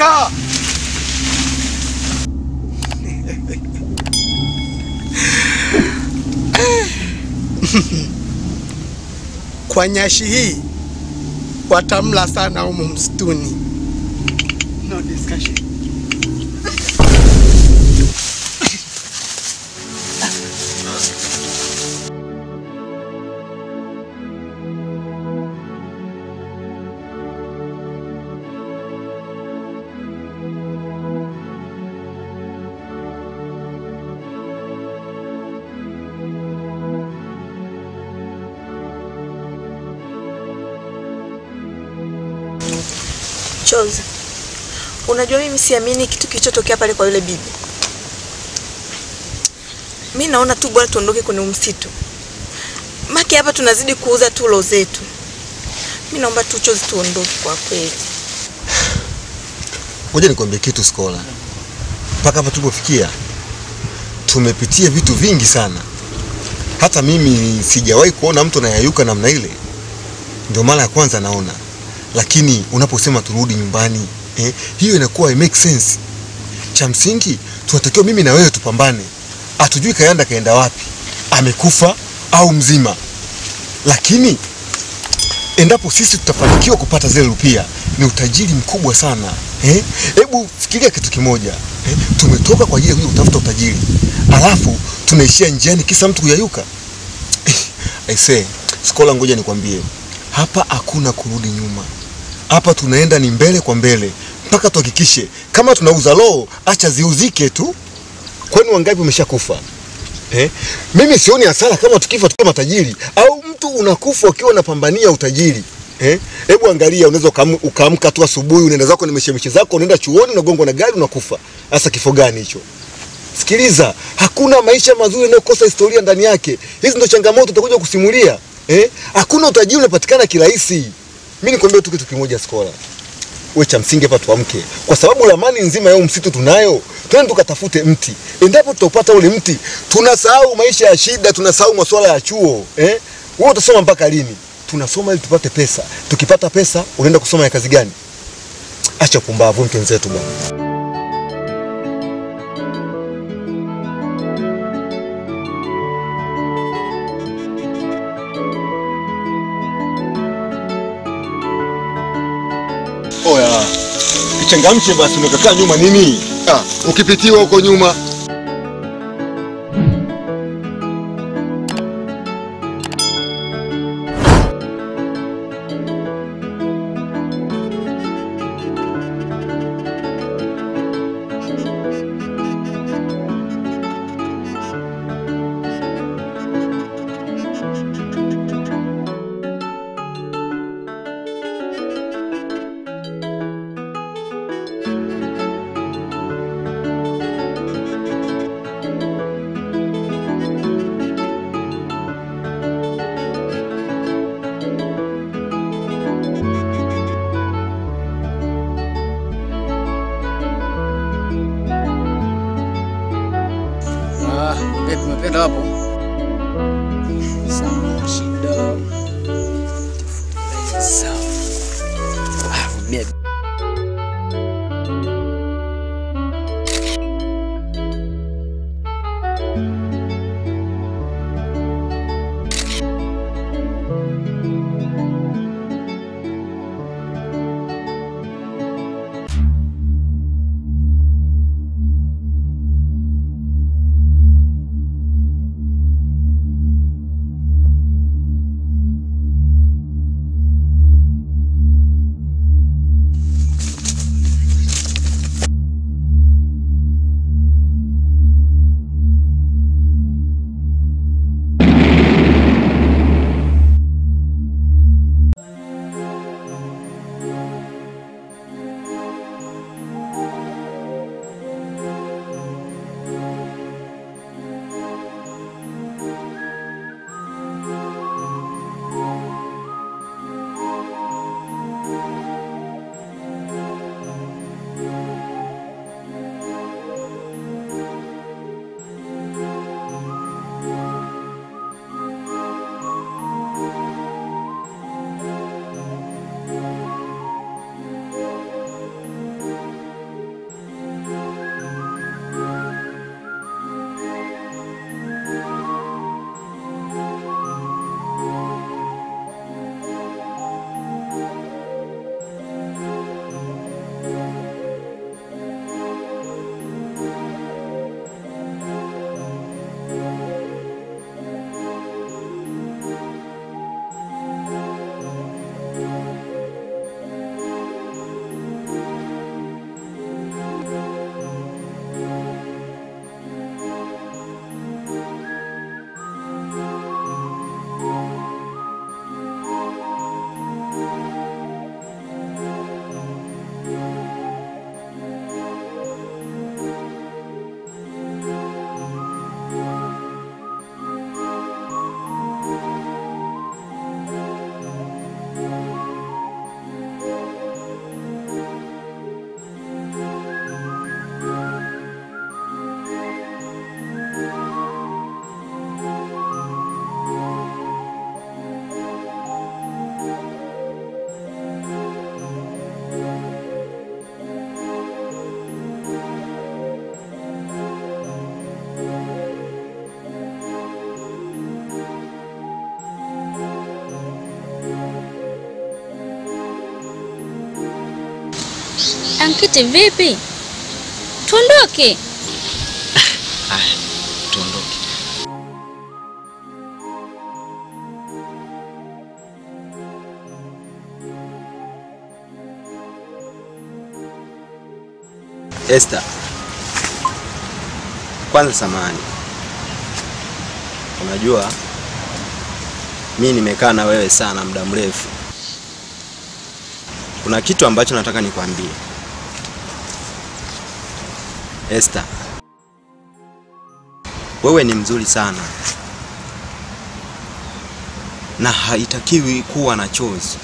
Toka! Kwa nyashi hii watamla sana humu msituni. No discussion. Chozi, unajua mimi siamini kitu kilichotokea pale kwa yule bibi. Mimi naona tu bora tuondoke kwenye msitu. Maki hapa tunazidi kuuza tu lo zetu. Mimi naomba tu Chozi tuondoke kwa kweli. Ngoja nikwambie kitu Skola. Mpaka hapa tulipofikia tumepitia vitu vingi sana. Hata mimi sijawahi kuona mtu anayayuka namna ile. Ndio mara ya kwanza naona. Lakini unaposema turudi nyumbani, hiyo inakuwa make sense. Cha msingi tunatakiwa mimi na wewe tupambane. Hatujui Kayanda kaenda wapi, amekufa au mzima. Lakini endapo sisi tutafanikiwa kupata zile rupia, ni utajiri mkubwa sana. Hebu fikiria kitu kimoja. Tumetoka kwa ajili ya kutafuta utajiri, alafu tunaishia njiani kisa mtu kuyayuka. I say, Skola, ngoja nikwambie, hapa hakuna kurudi nyuma. Hapa tunaenda ni mbele kwa mbele mpaka tuhakikishe kama tunauza roho, acha ziuzike tu. Kwani wangapi wameshakufa? Mimi sioni hasara kama tukifa tukiwa matajiri, au mtu unakufa ukiwa unapambania utajiri. Hebu angalia, unaweza ukaamka tu asubuhi, unaenda zako na mishemishe zako, unaenda chuoni, unagongwa na gari, unakufa. Sasa kifo gani hicho? Sikiliza, hakuna maisha mazuri yanayokosa historia ndani yake. Hizi ndio changamoto tutakuja kusimulia. Hakuna utajiri unapatikana kirahisi. Mimi nikwambia tu kitu kimoja Skola. Wewe cha msingi hapa tuamke. Kwa sababu ramani nzima ya msitu tunayo. Twende tukatafute mti. Endapo tutapata ule mti, tunasahau maisha ya shida, tunasahau masuala ya chuo. Wewe utasoma mpaka lini? Tunasoma ili tupate pesa. Tukipata pesa, unaenda kusoma ya kazi gani? Acha pumbavu mpenzetu bwana. Oya, kichangamche basi, unakaa nyuma nini? Ukipitiwa huko nyuma. Umependa hapo? Sawa, shida. Sawa. Ankiti vipi? Tuondoke. Haya, tuondoke. Esther, kwanza samahani. Unajua mimi nimekaa na wewe sana muda mrefu. Kuna kitu ambacho nataka nikwambie. Esther, wewe ni mzuri sana na haitakiwi kuwa na chozi.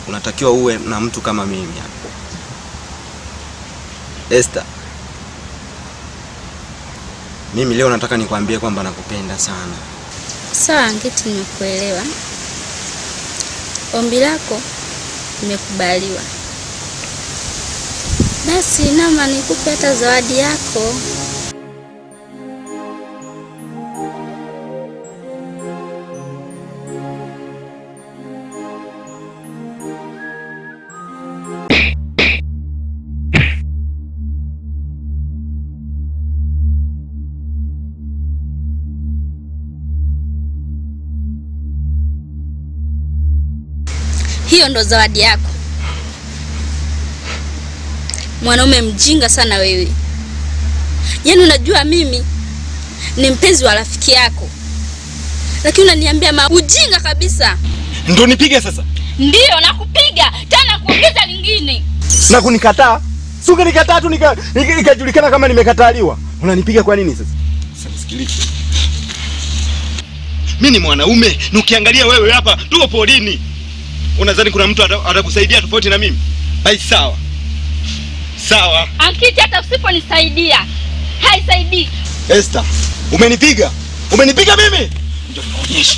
Unatakiwa uwe na mtu kama mimi hapo. Esther, mimi leo nataka nikwambie kwamba nakupenda sana. Sawa Ankiti, nimekuelewa. Ombi lako limekubaliwa. Basi nama nikupe hata zawadi yako. Hiyo ndo zawadi yako. Mwanaume mjinga sana wewe. Yaani unajua mimi ni mpenzi wa rafiki yako, lakini unaniambia ujinga kabisa. Ndio nipige sasa? Ndio nakupiga, tena kuongeza lingine. Na kunikataa? Si ungenikataa tu nikajulikana kama nimekataliwa. Unanipiga kwa nini sasa? Sasa sikiliza. Mimi ni mwanaume, na ukiangalia wewe hapa tuko porini. Unadhani kuna mtu atakusaidia tofauti na mimi? Basi sawa. Sawa. Ankiti, hata usiponisaidia haisaidii. Esther, umenipiga? Umenipiga mimi? Ndio naonyesha.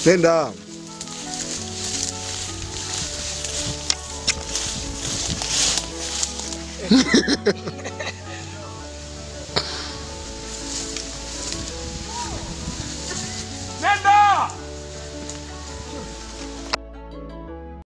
Nenda.